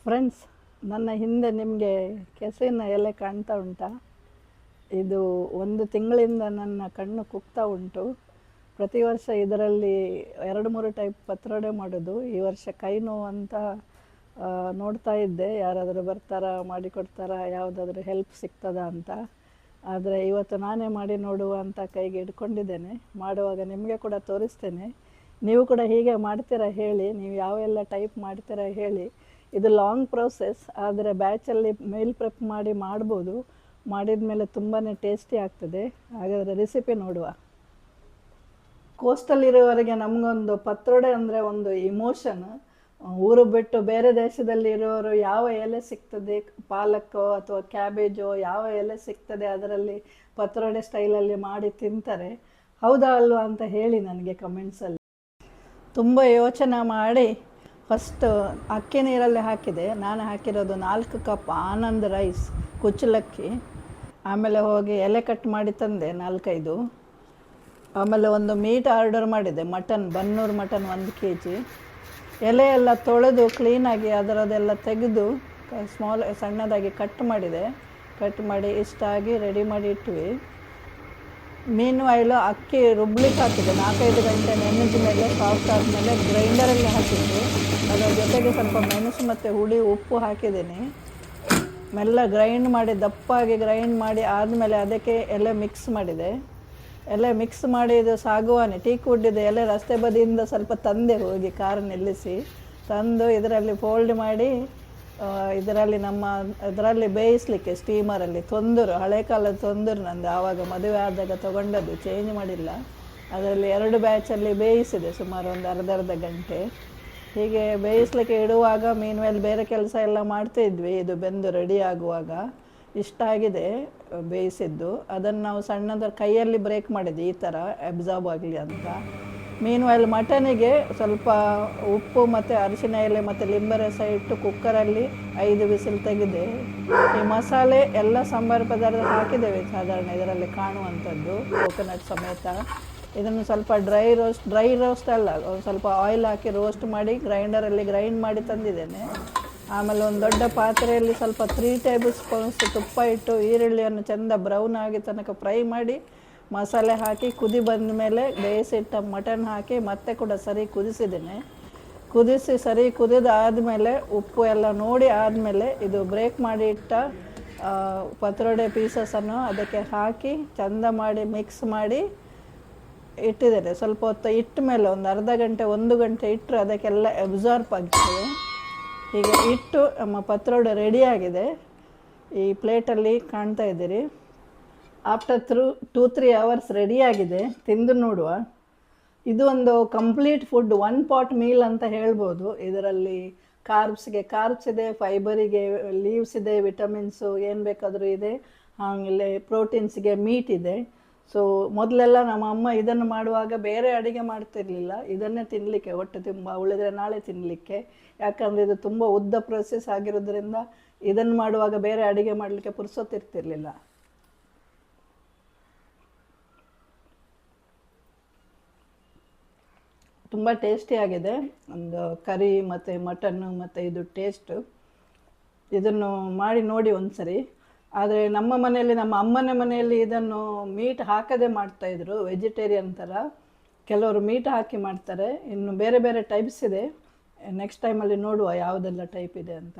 Friends, ನನ್ನ ಹಿಂದೆ ನಿಮಗೆ ಕೆಸರಿನ ಎಲೆ ಕಾಣ್ತಾ ಉಂಟಾ? ಇದು ಒಂದು ತಿಂಗಳಿಂದ ನನ್ನ ಕಣ್ಣು ಕುಗ್ತಾ ಉಂಟು. ಪ್ರತಿ ವರ್ಷ ಇದರಲ್ಲಿ 2-3 ಟೈಪ್ ಪತ್ರೊಡೆ ಮಾಡೋದು. ಈ ವರ್ಷ ಕೈ ನೋವು ಅಂತ ನೋಡ್ತಾ ಇದ್ದೆ, ಯಾರಾದರೂ ಬರ್ತಾರಾ, ಮಾಡಿಕೊಡ್ತಾರಾ, ಯಾವುದಾದ್ರೂ ಹೆಲ್ಪ್ ಸಿಗ್ತದಾ ಅಂತ. ಆದರೆ ಇವತ್ತು ನಾನೇ ಮಾಡಿ ನೋಡುವ ಅಂತ ಕೈಗೆ ಇಟ್ಕೊಂಡಿದ್ದೇನೆ. ಮಾಡುವಾಗ ನಿಮಗೆ ಕೂಡ ತೋರಿಸ್ತೇನೆ. ನೀವು ಕೂಡ ಹೀಗೆ ಮಾಡ್ತೀರಾ ಹೇಳಿ, ನೀವು ಯಾವೆಲ್ಲ ಟೈಪ್ ಮಾಡ್ತೀರಾ ಹೇಳಿ. ಇದು ಲಾಂಗ್ ಪ್ರೋಸೆಸ್, ಆದರೆ ಬ್ಯಾಚಲ್ಲಿ ಮೀಲ್ ಪ್ರೆಪ್ ಮಾಡಿ ಮಾಡ್ಬೋದು. ಮಾಡಿದ ಮೇಲೆ ತುಂಬಾ ಟೇಸ್ಟಿ ಆಗ್ತದೆ. ಹಾಗಾದರೆ ರೆಸಿಪಿ ನೋಡುವ. ಕೋಸ್ಟಲ್ಲಿರುವವರೆಗೆ ನಮಗೊಂದು ಪತ್ರೊಡೆ ಅಂದರೆ ಒಂದು ಇಮೋಷನ್. ಊರು ಬಿಟ್ಟು ಬೇರೆ ದೇಶದಲ್ಲಿ ಇರೋರು ಯಾವ ಎಲೆ ಸಿಗ್ತದೆ, ಪಾಲಕ್ಕೋ ಅಥವಾ ಕ್ಯಾಬೇಜೋ ಯಾವ ಎಲೆ ಸಿಗ್ತದೆ ಅದರಲ್ಲಿ ಪತ್ರೊಡೆ ಸ್ಟೈಲಲ್ಲಿ ಮಾಡಿ ತಿಂತಾರೆ. ಹೌದಾ ಅಲ್ವಾ ಅಂತ ಹೇಳಿ ನನಗೆ ಕಮೆಂಟ್ಸಲ್ಲಿ. ತುಂಬ ಯೋಚನೆ ಮಾಡಿ ಫಸ್ಟ್ ಅಕ್ಕಿ ನೀರಲ್ಲಿ ಹಾಕಿದೆ. ನಾನು ಹಾಕಿರೋದು 4 ಕಪ್ ಆನಂದ್ ರೈಸ್ ಕುಚ್ಚಲಕ್ಕಿ. ಆಮೇಲೆ ಹೋಗಿ ಎಲೆ ಕಟ್ ಮಾಡಿ ತಂದೆ 4-5. ಆಮೇಲೆ ಒಂದು ಮೀಟ್ ಆರ್ಡರ್ ಮಾಡಿದೆ, ಮಟನ್, ಬನ್ನೂರು ಮಟನ್ 1 kg. ಎಲೆ ಎಲ್ಲ ತೊಳೆದು ಕ್ಲೀನಾಗಿ ಅದರದೆಲ್ಲ ತೆಗೆದು ಸಣ್ಣದಾಗಿ ಕಟ್ ಮಾಡಿದೆ. ಕಟ್ ಮಾಡಿ ಇಷ್ಟಾಗಿ ರೆಡಿ ಮಾಡಿ ಇಟ್ವಿ. ಮೀನು ಆಯಿಲು ಅಕ್ಕಿ ರುಬ್ಲಿಕ್ಕೆ ಹಾಕಿದೆ. 4-5 ಗಂಟೆ ನೆನೆದ ಮೇಲೆ ಸಾಫ್ಟ್ ಆದಮೇಲೆ ಗ್ರೈಂಡರಲ್ಲಿ ಹಾಕಿದ್ವಿ. ಅದರ ಜೊತೆಗೆ ಸ್ವಲ್ಪ ಮೆಣಸು ಮತ್ತು ಹುಳಿ ಉಪ್ಪು ಹಾಕಿದ್ದೀನಿ. ಮೆಲ್ಲ ಗ್ರೈಂಡ್ ಮಾಡಿ, ದಪ್ಪಾಗಿ ಗ್ರೈಂಡ್ ಮಾಡಿ ಆದಮೇಲೆ ಅದಕ್ಕೆ ಎಲೆ ಮಿಕ್ಸ್ ಮಾಡಿದೆ. ಎಲೆ ಮಿಕ್ಸ್ ಮಾಡಿ ಇದು ಸಾಗುವಾನೆ ಟೀಕ್ ವುಡ್ಡಿದೆ ಎಲೆ ರಸ್ತೆ ಬದಿಯಿಂದ ಸ್ವಲ್ಪ ತಂದೆ, ಹೋಗಿ ಕಾರು ನಿಲ್ಲಿಸಿ ತಂದು ಇದರಲ್ಲಿ ಫೋಲ್ಡ್ ಮಾಡಿ ಇದರಲ್ಲಿ ಬೇಯಿಸಲಿಕ್ಕೆ ಸ್ಟೀಮರಲ್ಲಿ ತೊಂದರು, ಹಳೆ ಕಾಲದ ತೊಂದರು ನಂದು. ಆವಾಗ ಮದುವೆ ಆದಾಗ ತೊಗೊಂಡದ್ದು, ಚೇಂಜ್ ಮಾಡಿಲ್ಲ. ಅದರಲ್ಲಿ 2 ಬ್ಯಾಚಲ್ಲಿ ಬೇಯಿಸಿದೆ ಸುಮಾರು ಒಂದು ಅರ್ಧ ಗಂಟೆ. ಹೀಗೆ ಬೇಯಿಸ್ಲಿಕ್ಕೆ ಇಡುವಾಗ ಮೀನುವೆಲ್ಲ ಬೇರೆ ಕೆಲಸ ಎಲ್ಲ ಮಾಡ್ತಾಯಿದ್ವಿ. ಇದು ಬೆಂದು ರೆಡಿ ಆಗುವಾಗ ಇಷ್ಟಾಗಿದೆ ಬೇಯಿಸಿದ್ದು. ಅದನ್ನು ನಾವು ಸಣ್ಣದ ಕೈಯಲ್ಲಿ ಬ್ರೇಕ್ ಮಾಡಿದ್ವಿ, ಈ ಥರ ಅಬ್ಸಾರ್ಬ್ ಆಗಲಿ ಅಂತ. ಮೀನುವೆಲ್ಲ ಮಟನಿಗೆ ಸ್ವಲ್ಪ ಉಪ್ಪು ಮತ್ತು ಅರಿಶಿನ ಎಲೆ ಮತ್ತು ಲಿಂಬೆ ರಸ ಇಟ್ಟು ಕುಕ್ಕರಲ್ಲಿ 5 ವಿಸಿಲ್ ತೆಗೆದೆ. ಈ ಮಸಾಲೆ ಎಲ್ಲ ಸಾಂಬಾರು ಪದಾರ್ಥ ಹಾಕಿದ್ದೇವೆ ಸಾಧಾರಣ ಇದರಲ್ಲಿ ಕಾಣುವಂಥದ್ದು, ಕೋಕೋನಟ್ ಸಮೇತ. ಇದನ್ನು ಸ್ವಲ್ಪ ಡ್ರೈ ರೋಸ್ಟ್ ಅಲ್ಲ, ಸ್ವಲ್ಪ ಆಯಿಲ್ ಹಾಕಿ ರೋಸ್ಟ್ ಮಾಡಿ ಗ್ರೈಂಡರಲ್ಲಿ ಗ್ರೈಂಡ್ ಮಾಡಿ ತಂದಿದ್ದೇನೆ. ಆಮೇಲೆ ಒಂದು ದೊಡ್ಡ ಪಾತ್ರೆಯಲ್ಲಿ ಸ್ವಲ್ಪ 3 ಟೇಬಲ್ ಸ್ಪೂನ್ಸ್ ತುಪ್ಪ ಇಟ್ಟು ಈರುಳ್ಳಿಯನ್ನು ಚೆಂದ ಬ್ರೌನ್ ಆಗಿ ತನಕ ಫ್ರೈ ಮಾಡಿ ಮಸಾಲೆ ಹಾಕಿ ಕುದಿ ಬಂದ ಮೇಲೆ ಬೇಯಿಸಿಟ್ಟ ಮಟನ್ ಹಾಕಿ ಮತ್ತೆ ಕೂಡ ಸರಿ ಕುದಿಸಿದ್ದೇನೆ. ಸರಿ ಕುದಿದಾದಮೇಲೆ ಉಪ್ಪು ಎಲ್ಲ ನೋಡಿ ಆದಮೇಲೆ ಇದು ಬ್ರೇಕ್ ಮಾಡಿ ಇಟ್ಟ ಪತ್ರೊಡೆ ಪೀಸಸನ್ನು ಅದಕ್ಕೆ ಹಾಕಿ ಚೆಂದ ಮಾಡಿ ಮಿಕ್ಸ್ ಮಾಡಿ ಇಟ್ಟಿದ್ದೇನೆ. ಸ್ವಲ್ಪ ಹೊತ್ತು ಇಟ್ಟ ಮೇಲೆ ಒಂದು ಅರ್ಧ ಗಂಟೆ 1 ಗಂಟೆ ಇಟ್ಟರೆ ಅದಕ್ಕೆಲ್ಲ ಅಬ್ಸಾರ್ಬ್ ಆಗ್ತದೆ. ಹೀಗೆ ಇಟ್ಟು ನಮ್ಮ ಪತ್ರೊಡೆ ರೆಡಿಯಾಗಿದೆ. ಈ ಪ್ಲೇಟಲ್ಲಿ ಕಾಣ್ತಾ ಇದ್ದೀರಿ. ಆಫ್ಟರ್ 2-3 ಅವರ್ಸ್ ರೆಡಿಯಾಗಿದೆ. ತಿಂದು ನೋಡುವ. ಇದು ಒಂದು ಕಂಪ್ಲೀಟ್ ಫುಡ್, 1 ಪಾಟ್ ಮೀಲ್ ಅಂತ ಹೇಳ್ಬೋದು. ಇದರಲ್ಲಿ ಕಾರ್ಬ್ಸ್ ಇದೆ, ಫೈಬರಿಗೆ ಲೀವ್ಸ್ ಇದೆ, ವಿಟಮಿನ್ಸು ಏನು ಬೇಕಾದರೂ ಇದೆ. ಆಮೇಲೆ ಪ್ರೋಟೀನ್ಸ್ಗೆ ಮೀಟ್ ಇದೆ. ಸೊ ಮೊದಲೆಲ್ಲ ನಮ್ಮ ಅಮ್ಮ ಇದನ್ನು ಮಾಡುವಾಗ ಬೇರೆ ಅಡುಗೆ ಮಾಡ್ತಿರ್ಲಿಲ್ಲ, ಇದನ್ನೇ ತಿನ್ನಲಿಕ್ಕೆ, ಹೊಟ್ಟೆ ತುಂಬ ಉಳಿದ್ರೆ ನಾಳೆ ತಿನ್ನಲಿಕ್ಕೆ. ಯಾಕಂದರೆ ಇದು ತುಂಬ ಉದ್ದ ಪ್ರೊಸೆಸ್ ಆಗಿರೋದ್ರಿಂದ ಇದನ್ನು ಮಾಡುವಾಗ ಬೇರೆ ಅಡುಗೆ ಮಾಡಲಿಕ್ಕೆ ಪುರ್ಸೊತ್ತಿರ್ತಿರ್ಲಿಲ್ಲ. ತುಂಬ ಟೇಸ್ಟಿಯಾಗಿದೆ. ಒಂದು ಕರಿ ಮತ್ತು ಮಟನ್ನು ಮತ್ತು ಇದು ಟೇಸ್ಟು. ಇದನ್ನು ಮಾಡಿ ನೋಡಿ ಒಂದು ಸರಿ. ಆದರೆ ನಮ್ಮ ಮನೆಯಲ್ಲಿ, ನಮ್ಮ ಅಮ್ಮನ ಮನೆಯಲ್ಲಿ ಇದನ್ನು ಮೀಟ್ ಹಾಕದೆ ಮಾಡ್ತಾಯಿದ್ರು, ವೆಜಿಟೇರಿಯನ್ ಥರ. ಕೆಲವರು ಮೀಟ್ ಹಾಕಿ ಮಾಡ್ತಾರೆ. ಇನ್ನು ಬೇರೆ ಬೇರೆ ಟೈಪ್ಸ್ ಇದೆ. ನೆಕ್ಸ್ಟ್ ಟೈಮಲ್ಲಿ ನೋಡುವ ಯಾವುದೆಲ್ಲ ಟೈಪ್ ಇದೆ ಅಂತ.